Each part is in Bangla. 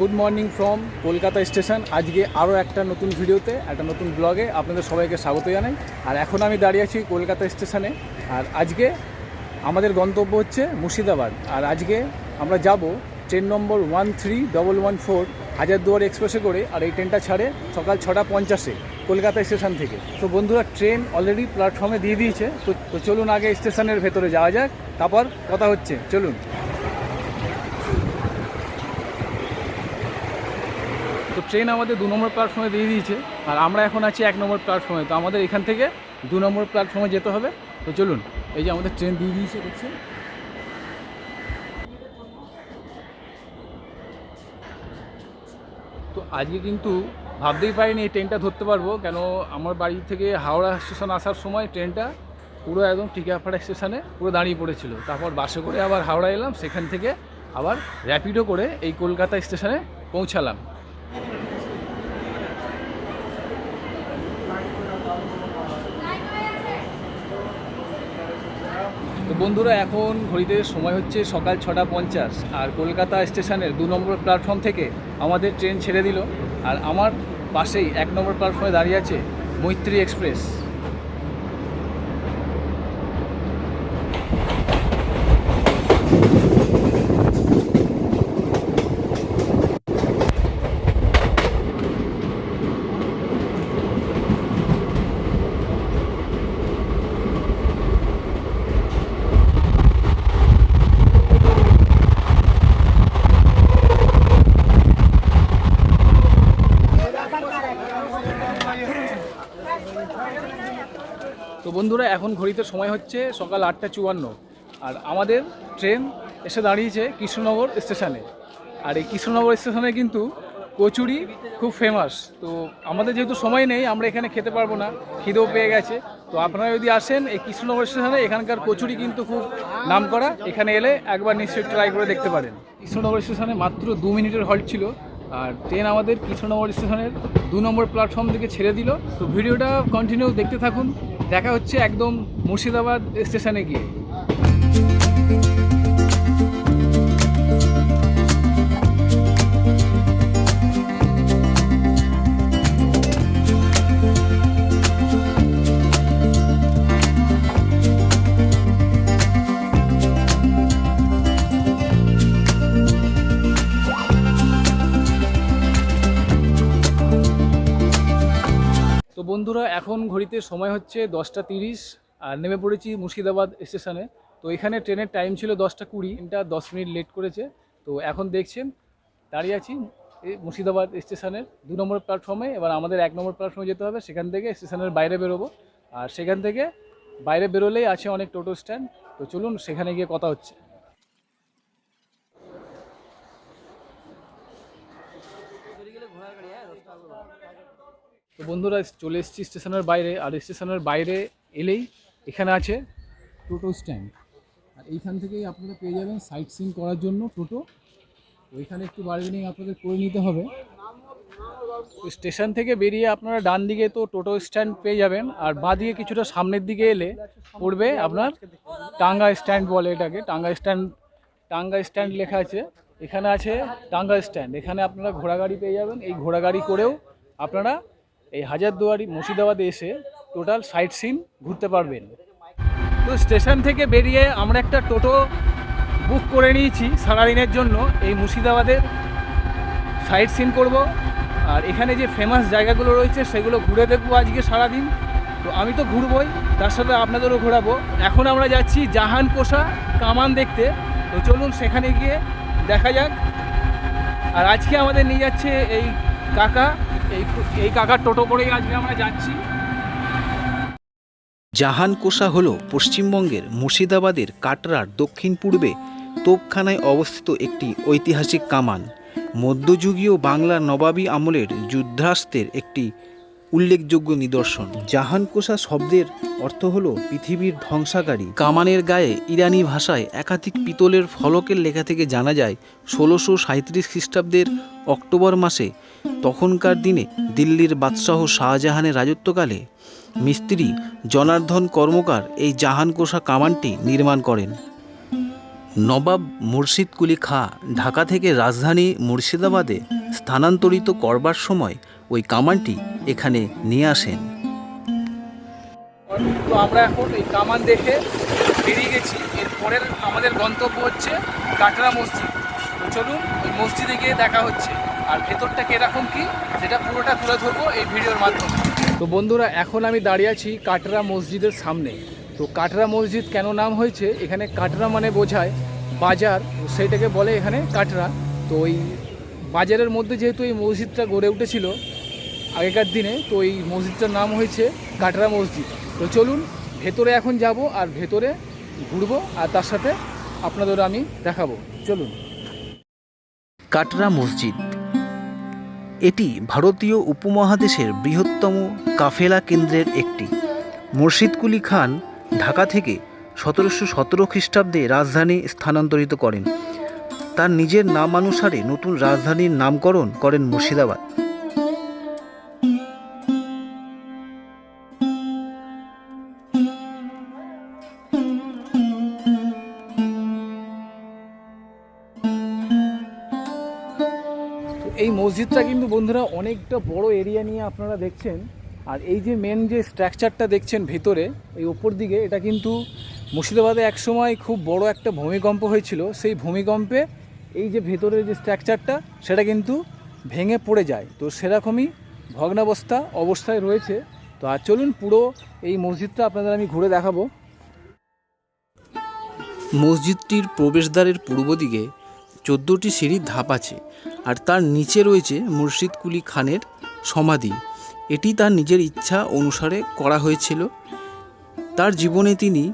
Good morning from Kolkata station. আজকে আরও একটা নতুন ভিডিওতে, একটা নতুন ব্লগে আপনাদের সবাইকে স্বাগত জানাই। আর এখন আমি দাঁড়িয়ে আছি কলকাতা স্টেশনে। আর আজকে আমাদের গন্তব্য হচ্ছে মুর্শিদাবাদ। আর আজকে আমরা যাব ট্রেন নম্বর 13114 হাজারদুয়ারি এক্সপ্রেসে করে। আর এই ট্রেনটা ছাড়ে সকাল 6:50 কলকাতা স্টেশন থেকে। তো বন্ধুরা, ট্রেন অলরেডি প্ল্যাটফর্মে দিয়ে দিয়েছে। তো চলুন আগে স্টেশনের ভেতরে যাওয়া যাক, তারপর কথা হচ্ছে। চলুন। তো ট্রেন আমাদের 2 নম্বর প্ল্যাটফর্মে দিয়ে দিয়েছে, আর আমরা এখন আছি 1 নম্বর প্ল্যাটফর্মে। তো আমাদের এখান থেকে 2 নম্বর প্ল্যাটফর্মে যেতে হবে। তো চলুন, এই যে আমাদের ট্রেন দিয়ে দিয়েছে, দেখছেন। তো আজকে কিন্তু ভাবতেই পারিনি এই ট্রেনটা ধরতে পারবো, কেন আমার বাড়ি থেকে হাওড়া স্টেশন আসার সময় ট্রেনটা পুরো একদম টিকাপাড়া স্টেশনে পুরো দাঁড়িয়ে পড়েছিল। তারপর বাসে করে আবার হাওড়া এলাম, সেখান থেকে আবার র্যাপিডো করে এই কলকাতা স্টেশনে পৌঁছালাম। তো বন্ধুরা, এখন ঘড়িতে সময় হচ্ছে সকাল 6:50, আর কলকাতা স্টেশনের 2 নম্বর প্ল্যাটফর্ম থেকে আমাদের ট্রেন ছেড়ে দিল। আর আমার পাশেই 1 নম্বর প্ল্যাটফর্মে দাঁড়িয়ে আছে মৈত্রী এক্সপ্রেস। তো বন্ধুরা, এখন ঘড়িতে সময় হচ্ছে সকাল 8:54, আর আমাদের ট্রেন এসে দাঁড়িয়েছে কৃষ্ণনগর স্টেশনে। আর এই কৃষ্ণনগর স্টেশনে কিন্তু কচুরি খুব ফেমাস। তো আমাদের যেহেতু সময় নেই, আমরা এখানে খেতে পারবো না, খিদেও পেয়ে গেছে। তো আপনারা যদি আসেন এই কৃষ্ণনগর স্টেশনে, এখানকার কচুরি কিন্তু খুব নামকরা। এখানে এলে একবার নিশ্চয়ই ট্রাই করে দেখতে পারেন। কৃষ্ণনগর স্টেশনে মাত্র 2 মিনিটের হল্ট ছিল, আর ট্রেন আমাদের কৃষ্ণনগর স্টেশনের 2 নম্বর প্ল্যাটফর্ম থেকে ছেড়ে দিল। তো ভিডিওটা কন্টিনিউ দেখতে থাকুন, দেখা হচ্ছে একদম মুর্শিদাবাদ স্টেশনে গিয়ে। তো বন্ধুরা, এখন ঘড়িতে সময় হচ্ছে 10:30, আর নেমে পড়েছি মুর্শিদাবাদ স্টেশনে। তো এখানে ট্রেনের টাইম ছিল 10:20, এটা 10 মিনিট লেট করেছে। তো এখন দেখছেন দাঁড়িয়ে আছি এই মুর্শিদাবাদ স্টেশনের 2 নম্বর প্ল্যাটফর্মে। এবার আমাদের 1 নম্বর প্ল্যাটফর্মে যেতে হবে, সেখান থেকে স্টেশনের বাইরে বেরোবো। আর সেখান থেকে বাইরে বেরোলেই আছে অনেক টোটো স্ট্যান্ড। তো চলুন, সেখানে গিয়ে কথা হচ্ছে। তো বন্ধুরা, চলে এসেছি স্টেশনের বাইরে। আর স্টেশনের বাইরে এলেই এখানে আছে টোটো স্ট্যান্ড, আর এইখান থেকেই আপনারা পেয়ে যাবেন সাইট সিন করার জন্য টোটো। তো এখানে একটু বার্গেনিং আপনাদের করে নিতে হবে। তো স্টেশন থেকে বেরিয়ে আপনারা ডান দিকে তো টোটো স্ট্যান্ড পেয়ে যাবেন, আর বাঁ দিকে কিছুটা সামনের দিকে এলে পড়বে আপনার টাঙ্গা স্ট্যান্ড বলে এটাকে, টাঙ্গা স্ট্যান্ড লেখা আছে। এখানে আছে টাঙ্গা স্ট্যান্ড। এখানে আপনারা ঘোড়াগাড়ি পেয়ে যাবেন। এই ঘোড়াগাড়ি করেও আপনারা এই হাজারদুয়ারি মুর্শিদাবাদে এসে টোটাল সাইট সিন ঘুরতে পারবেন। তো স্টেশন থেকে বেরিয়ে আমরা একটা টোটো বুক করে নিয়েছি সারাদিনের জন্য। এই মুর্শিদাবাদের সাইট সিন করব, আর এখানে যে ফেমাস জায়গাগুলো রয়েছে সেগুলো ঘুরে দেখবো আজকে সারাদিন। তো আমি তো ঘুরবই, তার সাথে আপনাদেরও ঘোরাবো। এখন আমরা যাচ্ছি জাহানকোষা কামান দেখতে। তো চলুন সেখানে গিয়ে দেখা যাক। আর আজকে আমাদের নিয়ে যাচ্ছে এই কাকা, এই কাকার টোটো করেই আজকে আমরা যাচ্ছি। জাহানকোষা হল পশ্চিমবঙ্গের মুর্শিদাবাদের কাটরার দক্ষিণ পূর্বে তোপখানায় অবস্থিত একটি ঐতিহাসিক কামান। মধ্যযুগীয় বাংলার নবাবী আমলের যুদ্ধাস্ত্রের একটি উল্লেখযোগ্য নিদর্শন। জাহানকোষা শব্দের অর্থ হল পৃথিবীর ধ্বংসাকারী। কামানের গায়ে ইরানি ভাষায় একাধিক পিতলের ফলকের লেখা থেকে জানা যায় 1637 খ্রিস্টাব্দের অক্টোবর মাসে তখনকার দিনে দিল্লির বাদশাহ শাহজাহানের রাজত্বকালে মিস্ত্রি জনার্দন কর্মকার এই জাহানকোষা কামানটি নির্মাণ করেন। নবাব মুর্শিদ কুলি খাঁ ঢাকা থেকে রাজধানী মুর্শিদাবাদে স্থানান্তরিত করবার সময় ওই কামানটি এখানে নিয়ে আসেন। তো আমরা এখন এই কামান দেখে বেরিয়ে গেছি। এরপরের আমাদের গন্তব্য হচ্ছে কাটরা মসজিদ। তো চলুন ওই মসজিদে গিয়ে দেখা হচ্ছে, আর ভেতরটা কীরকম কী সেটা পুরোটা তুলে ধরবো এই ভিডিওর মাধ্যমে। তো বন্ধুরা, এখন আমি দাঁড়িয়ে আছি কাটরা মসজিদের সামনে। তো কাটরা মসজিদ কেন নাম হয়েছে, এখানে কাটরা মানে বোঝায় বাজার, সেইটাকে বলে এখানে কাটরা। তো ওই বাজারের মধ্যে যেহেতু এই মসজিদটা গড়ে উঠেছিল আগেকার দিনে, তো এই মসজিদটার নাম হয়েছে কাটরা মসজিদ। তো চলুন ভেতরে এখন যাব, আর ভেতরে ঘুরবো, আর তার সাথে আপনাদের আমি দেখাবো। চলুন। কাটরা মসজিদ এটি ভারতীয় উপমহাদেশের বৃহত্তম কাফেলা কেন্দ্রের একটি। মুর্শিদ কুলি খান ঢাকা থেকে 1717 খ্রিস্টাব্দে রাজধানী স্থানান্তরিত করেন। তার নিজের নামানুসারে নতুন রাজধানীর নামকরণ করেন মুর্শিদাবাদ। এই মসজিদটা কিন্তু বন্ধুরা অনেকটা বড় এরিয়া নিয়ে আপনারা দেখছেন। আর এই যে মেন যে স্ট্রাকচারটা দেখছেন ভেতরে এই ওপর দিকে, এটা কিন্তু মুর্শিদাবাদে একসময় খুব বড় একটা ভূমিকম্প হয়েছিল। সেই ভূমিকম্পে এই যে ভেতরের যে স্ট্রাকচারটা সেটা কিন্তু ভেঙে পড়ে যায়। তো সেরকমই ভগ্নাবস্থা অবস্থায় রয়েছে। তো আর চলুন পুরো এই মসজিদটা আপনাদের আমি ঘুরে দেখাবো। মসজিদটির প্রবেশদ্বারের পূর্ব দিকে 14টি সিঁড়ির ধাপ আছে, আর তার নিচে রয়েছে মুর্শিদ কুলি খানের সমাধি। এটি তার নিজের ইচ্ছা অনুসারে করা হয়েছিল। তার জীবনে তিনি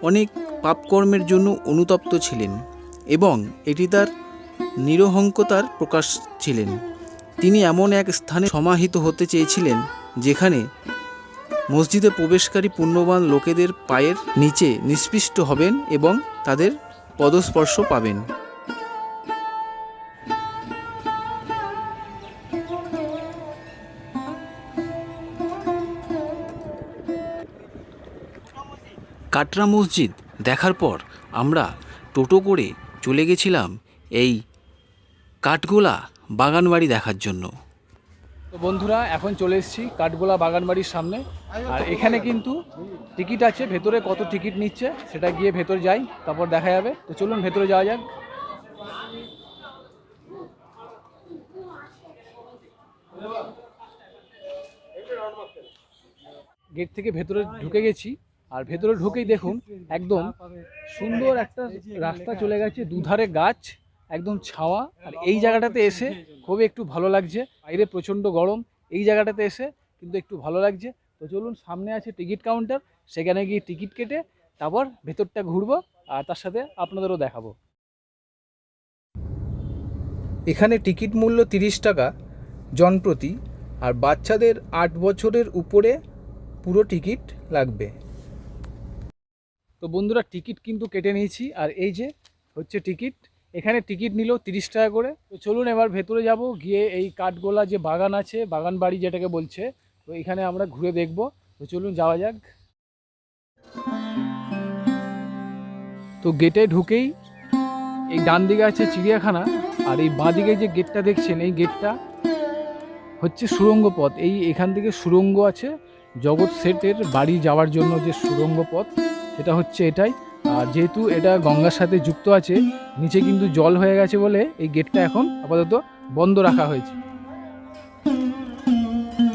অনেক পাপকর্মের জন্য অনুতপ্ত ছিলেন এবং এটি তার নিরহংকতার প্রকাশ ছিলেন। তিনি এমন এক স্থানে সমাহিত হতে চেয়েছিলেন যেখানে মসজিদে প্রবেশকারী পুণ্যবান লোকেদের পায়ের নিচে নিষ্পৃষ্ট হবেন এবং তাদের পদস্পর্শ পাবেন। কাটরা মসজিদ দেখার পর আমরা টোটো করে চলে গেছিলাম এই কাঠগোলা বাগানবাড়ি দেখার জন্য। তো বন্ধুরা, এখন চলে এসেছি কাঠগোলা বাগানবাড়ির সামনে। আর এখানে কিন্তু টিকিট আছে, ভেতরে কত টিকিট নিচ্ছে সেটা গিয়ে ভেতরে যাই, তারপর দেখা যাবে। তো চলুন ভেতরে যাওয়া যাক। গেট থেকে ভেতরে ঢুকে গেছি, আর ভেতরে ঢুকেই দেখুন একদম সুন্দর একটা রাস্তা চলে গেছে, দুধারে গাছ, একদম ছাওয়া। আর এই জায়গাটাতে এসে খুবই একটু ভালো লাগছে। বাইরে প্রচণ্ড গরম, এই জায়গাটাতে এসে কিন্তু একটু ভালো লাগছে। তো চলুন, সামনে আছে টিকিট কাউন্টার, সেখানে গিয়ে টিকিট কেটে তারপর ভেতরটা ঘুরবো, আর তার সাথে আপনাদেরও দেখাবো। এখানে টিকিট মূল্য 30 টাকা জনপ্রতি, আর বাচ্চাদের 8 বছরের উপরে পুরো টিকিট লাগবে। তো বন্ধুরা, টিকিট কিন্তু কেটে নিয়েছি, আর এই যে হচ্ছে টিকিট। এখানে টিকিট নিল 30 টাকা করে। তো চলুন এবার ভেতরে যাব, গিয়ে এই কাঠগোলা যে বাগান আছে, বাগান বাড়ি যেটাকে বলছে, তো এখানে আমরা ঘুরে দেখব। তো চলুন যাওয়া যাক। তো গেটে ঢুকেই এই ডান দিকে আছে চিড়িয়াখানা, আর এই বাঁ দিকে যে গেটটা দেখছেন, এই গেটটা হচ্ছে সুড়ঙ্গ পথ। এখান থেকে সুড়ঙ্গ আছে জগৎ শেঠের বাড়ি যাওয়ার জন্য, যে সুড়ঙ্গ পথ সেটা হচ্ছে এটাই। আর যেহেতু এটা গঙ্গার সাথে যুক্ত আছে, নিচে কিন্তু জল হয়ে গেছে বলে এই গেটটা এখন আপাতত বন্ধ রাখা হয়েছে।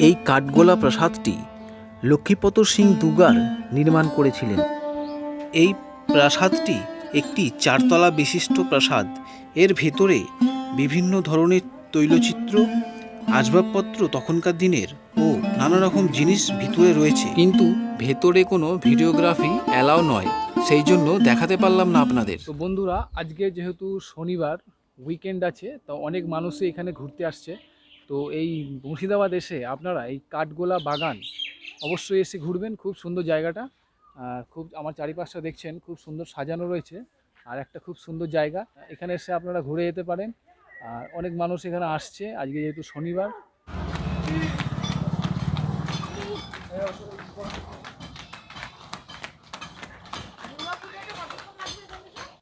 এই কাঠগোলা প্রাসাদটি লক্ষ্মীপত সিং দুগার নির্মাণ করেছিলেন। এই প্রাসাদটি একটি 4 তলা বিশিষ্ট প্রাসাদ। এর ভেতরে বিভিন্ন ধরনের তৈলচিত্র, আসবাবপত্র তখনকার দিনের ও নানা রকম জিনিস ভিতরে রয়েছে, কিন্তু ভেতরে কোনো ভিডিওগ্রাফি অ্যালাউ নয়, সেই জন্য দেখাতে পারলাম না আপনাদের। তো বন্ধুরা, আজকে যেহেতু শনিবার উইকেন্ড আছে, তো অনেক মানুষই এখানে ঘুরতে আসছে। তো এই মুর্শিদাবাদ এসে আপনারা এই কাঠগোলা বাগান অবশ্যই এসে ঘুরবেন। খুব সুন্দর জায়গাটা, খুব আমার চারিপাশটা দেখছেন খুব সুন্দর সাজানো রয়েছে, আর একটা খুব সুন্দর জায়গা। এখানে এসে আপনারা ঘুরে যেতে পারেন। আর অনেক মানুষ এখানে আসছে আজকে যেহেতু শনিবার।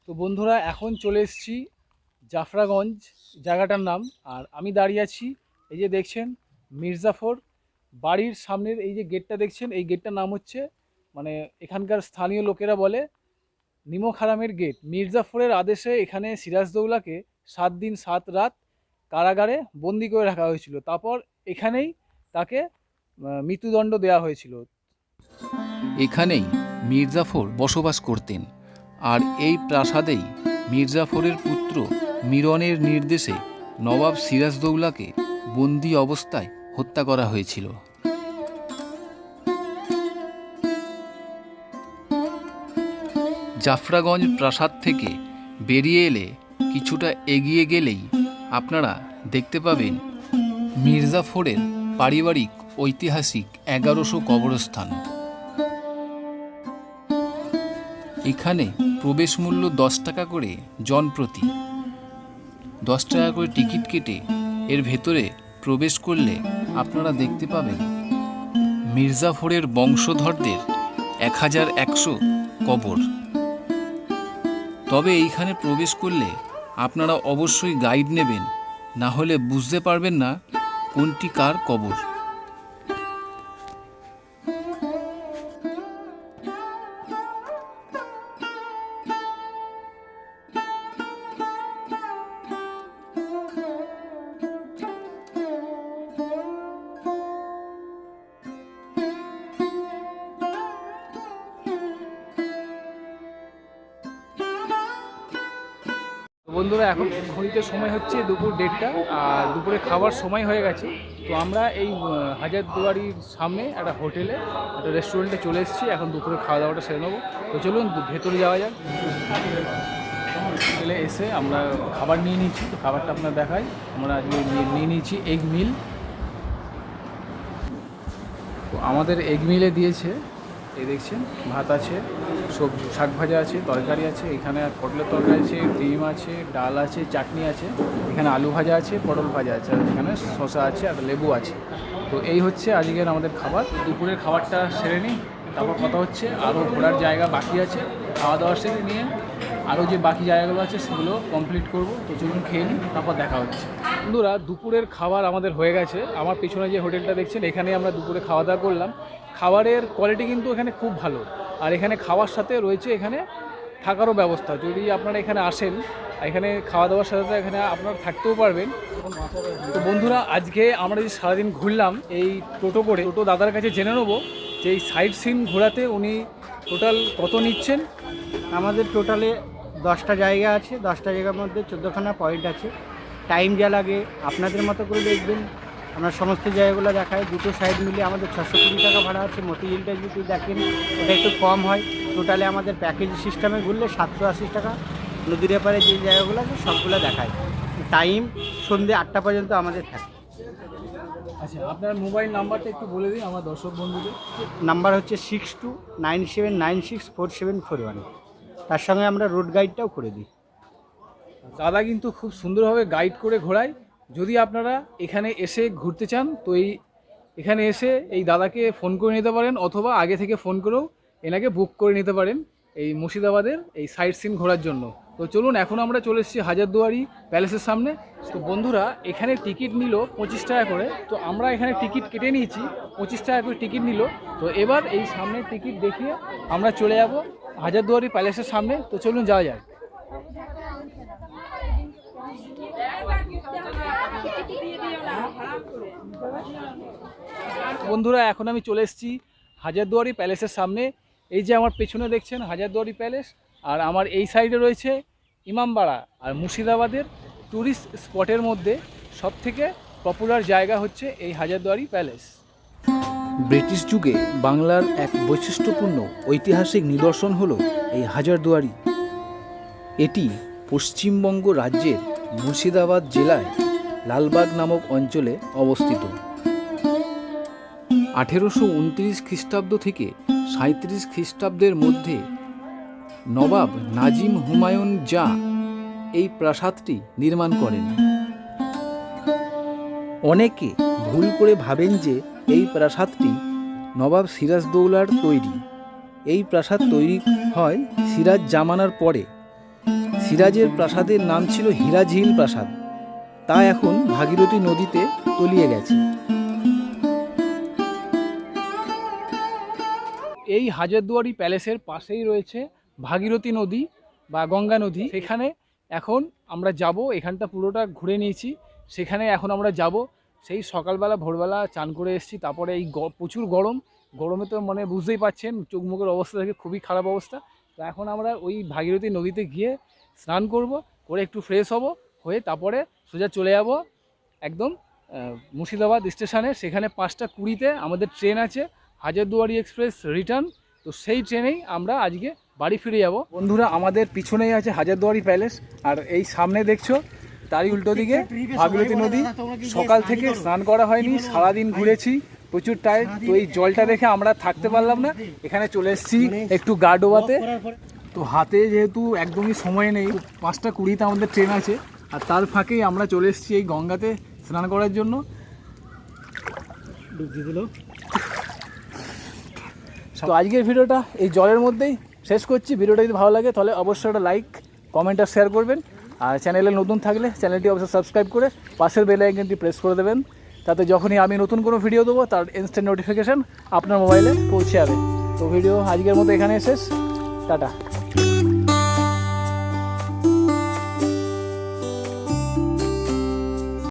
তো বন্ধুরা এখন চলে এসেছি জাফরাগঞ্জ জায়গাটার নাম। আর আমি দাঁড়িয়ে আছি, এই যে দেখছেন মির্জাফর বাড়ির সামনের এই যে গেটটা দেখছেন, এই গেটটার নাম হচ্ছে মানে এখানকার স্থানীয় লোকেরা বলে নিমক হারামের গেট। মির্জাফরের আদেশে এখানে সিরাজদৌলাকে 7 দিন 7 রাত কারাগারে বন্দি করে রাখা হয়েছিল। তারপর এখানেই তাকে মৃত্যুদণ্ড দেওয়া হয়েছিল। এখানেই মির্জাফর বসবাস করতেন, আর এই প্রাসাদেই মির্জাফরের পুত্র মিরনের নির্দেশে নবাব সিরাজদৌলাকে বন্দি অবস্থায় হত্যা করা হয়েছিল। জাফরাগঞ্জ প্রাসাদ থেকে বেরিয়ে এলে কিছুটা এগিয়ে গেলেই আপনারা দেখতে পাবেন মির্জাফরের পারিবারিক ঐতিহাসিক 1100 কবরস্থান। এখানে প্রবেশ মূল্য 10 টাকা করে জনপ্রতি। 10 টাকা করে টিকিট কেটে এর ভেতরে প্রবেশ করলে আপনারা দেখতে পাবেন মির্জাফরের বংশধরদের 1100 কবর। তবে এইখানে প্রবেশ করলে আপনারা অবশ্যই গাইড নেবেন, না হলে বুঝতে পারবেন না কোনটি কার কবর। বন্ধুরা এখন ঘড়িতে সময় হচ্ছে দুপুর 1:30, আর দুপুরে খাবার সময় হয়ে গেছে। তো আমরা এই হাজারদুয়ারির সামনে একটা হোটেলে, একটা রেস্টুরেন্টে চলে এসেছি। এখন দুপুরে খাওয়া দাওয়াটা সেরে নেবো। তো চলুন ভেতরে যাওয়া যাক। হোটেলে এসে আমরা খাবার নিয়ে নিচ্ছি, তো খাবারটা আপনার দেখাই। আমরা আজকে নিয়ে নিয়েছি এগ মিল। তো আমাদের এগ মিলে দিয়েছে, এই দেখছেন ভাত আছে, সবজি শাক ভাজা আছে, তরকারি আছে, এখানে পটলের তরকারি আছে, ডিম আছে, ডাল আছে, চাটনি আছে, এখানে আলু ভাজা আছে, পটল ভাজা আছে, আর এখানে শসা আছে, আর লেবু আছে। তো এই হচ্ছে আজকের আমাদের খাবার। দুপুরের খাবারটা সেরে নিই, তারপর কথা হচ্ছে। আরও ঘোরার জায়গা বাকি আছে, খাওয়া দাওয়া সেরে নিয়ে আরও যে বাকি জায়গাগুলো আছে সেগুলো কমপ্লিট করব। তো চলুন খেয়ে নিই, তারপর দেখা হচ্ছে। বন্ধুরা দুপুরের খাবার আমাদের হয়ে গেছে। আমার পিছনে যে হোটেলটা দেখছেন, এখানে আমরা দুপুরে খাওয়া দাওয়া করলাম। খাবারের কোয়ালিটি কিন্তু এখানে খুব ভালো, আর এখানে খাওয়ার সাথে রয়েছে এখানে থাকারও ব্যবস্থা। যদি আপনারা এখানে আসেন, এখানে খাওয়া দাওয়ার সাথে এখানে আপনারা থাকতেও পারবেন। তো বন্ধুরা আজকে আমরা যে সারাদিন ঘুরলাম এই টোটো করে, টোটো দাদার কাছে জেনে নেবো যে এই সাইট সিন ঘোরাতে উনি টোটাল কত নিচ্ছেন। আমাদের টোটালে 10টা জায়গা আছে, 10টা জায়গার মধ্যে 14খানা পয়েন্ট আছে। টাইম যা লাগে আপনাদের মতো করে দেখবেন, আমরা সমস্ত জায়গাগুলো দেখাই। দুটো সাইড মিলে আমাদের 620 টাকা ভাড়া আছে। মতিঝিলটা যদি দেখেন ওটা একটু কম হয়। টোটালে আমাদের প্যাকেজ সিস্টেমে ঘুরলে 780 টাকা। নদীর এপারে যে জায়গাগুলো আছে সবগুলো দেখায়। টাইম সন্ধ্যে 8টা পর্যন্ত আমাদের থাকে। আচ্ছা, আপনার মোবাইল নাম্বারটা একটু বলে দিন আমার দর্শক বন্ধুদের। নাম্বার হচ্ছে 6297964741। তার সঙ্গে আমরা রোড গাইডটাও করে দিই। দাদা কিন্তু খুব সুন্দরভাবে গাইড করে ঘোরায়। যদি আপনারা এখানে এসে ঘুরতে চান, তো এখানে এসে এই দাদাকে ফোন করে নিতে পারেন, অথবা আগে থেকে ফোন করেও এনাকে বুক করে নিতে পারেন এই মুর্শিদাবাদের এই সাইট সিন ঘোরার জন্য। তো চলুন, এখন আমরা চলে এসেছি হাজারদুয়ারি প্যালেসের সামনে। তো বন্ধুরা এখানে টিকিট নিল 25 টাকা করে। তো আমরা এখানে টিকিট কেটে নিয়েছি, 25 টাকা করে টিকিট নিল। তো এবার এই সামনের টিকিট দেখিয়ে আমরা চলে যাব হাজারদুয়ারি প্যালেসের সামনে। তো চলুন যাওয়া যায়। বন্ধুরা এখন আমি চলে এসেছি হাজারদুয়ারি প্যালেসের সামনে। এই যে আমার পেছনে দেখছেন হাজারদুয়ারি প্যালেস, আর আমার এই সাইডে রয়েছে ইমামবাড়া। আর মুর্শিদাবাদের ট্যুরিস্ট স্পটের মধ্যে সবথেকে পপুলার জায়গা হচ্ছে এই হাজারদুয়ারি প্যালেস। ব্রিটিশ যুগে বাংলার এক বৈশিষ্ট্যপূর্ণ ঐতিহাসিক নিদর্শন হল এই হাজারদুয়ারি। এটি পশ্চিমবঙ্গ রাজ্যের মুর্শিদাবাদ জেলায় লালবাগ নামক অঞ্চলে অবস্থিত। 1829 খ্রিস্টাব্দ থেকে 37 খ্রিস্টাব্দের মধ্যে নবাব নাজিম হুমায়ুন জা এই প্রাসাদটি নির্মাণ করেন। অনেকে ভুল করে ভাবেন যে এই প্রাসাদটি নবাব সিরাজদৌলার তৈরি। এই প্রাসাদ তৈরি হয় সিরাজ জামানার পরে। সিরাজের প্রাসাদের নাম ছিল হীরাঝিল প্রাসাদ, তা এখন ভাগীরথী নদীতে তলিয়ে গেছে। এই হাজারদুয়ারি প্যালেসের পাশেই রয়েছে ভাগীরথী নদী বা গঙ্গা নদী। সেখানে এখন আমরা যাব, এখানটা পুরোটা ঘুরে নিয়েছি। সেখানে এখন আমরা যাব। সেই সকালবেলা ভোরবেলা চান করে এসেছি, তারপরে এই প্রচুর গরমে তো মানে বুঝতেই পারছেন চোখ মুখের অবস্থা থেকে খুবই খারাপ অবস্থা। তো এখন আমরা ওই ভাগীরথী নদীতে গিয়ে স্নান করব, করে একটু ফ্রেশ হব, হয়ে তারপরে সোজা চলে যাব একদম মুর্শিদাবাদ স্টেশনে। সেখানে 5:20 আমাদের ট্রেন আছে, হাজারদুয়ারি এক্সপ্রেস রিটার্ন। তো সেই ট্রেনেই আমরা আজকে বাড়ি ফিরে যাব। বন্ধুরা, আমাদের পিছনেই আছে হাজারদুয়ারি প্যালেস, আর এই সামনে দেখছো তারই উল্টো দিকে ভাগীরথী নদী। সকাল থেকে স্নান করা হয়নি, সারাদিন ঘুরেছি, প্রচুর টায়ার্ড। তো এই জলটা দেখে আমরা থাকতে পারলাম না, এখানে চলে এসেছি একটু গা ডোবাতে। তো হাতে যেহেতু একদমই সময় নেই, 5:20 আমাদের ট্রেন আছে, আর তার ফাঁকেই আমরা চলে এসেছি এই গঙ্গাতে স্নান করার জন্য। ডুবতে দিল। তো আজকের ভিডিওটা এই জলের মধ্যেই শেষ করছি। ভিডিওটা যদি ভালো লাগে তাহলে অবশ্যই একটা লাইক, কমেন্ট আর শেয়ার করবেন। আর চ্যানেলে নতুন থাকলে চ্যানেলটি অবশ্যই সাবস্ক্রাইব করে পাশের বেল আইকনটি প্রেস করে দেবেন, তাতে যখনই আমি নতুন কোনো ভিডিও দেবো তার ইনস্ট্যান্ট নোটিফিকেশান আপনার মোবাইলে পৌঁছে যাবে। তো ভিডিও আজকের মতো এখানে শেষ, টাটা।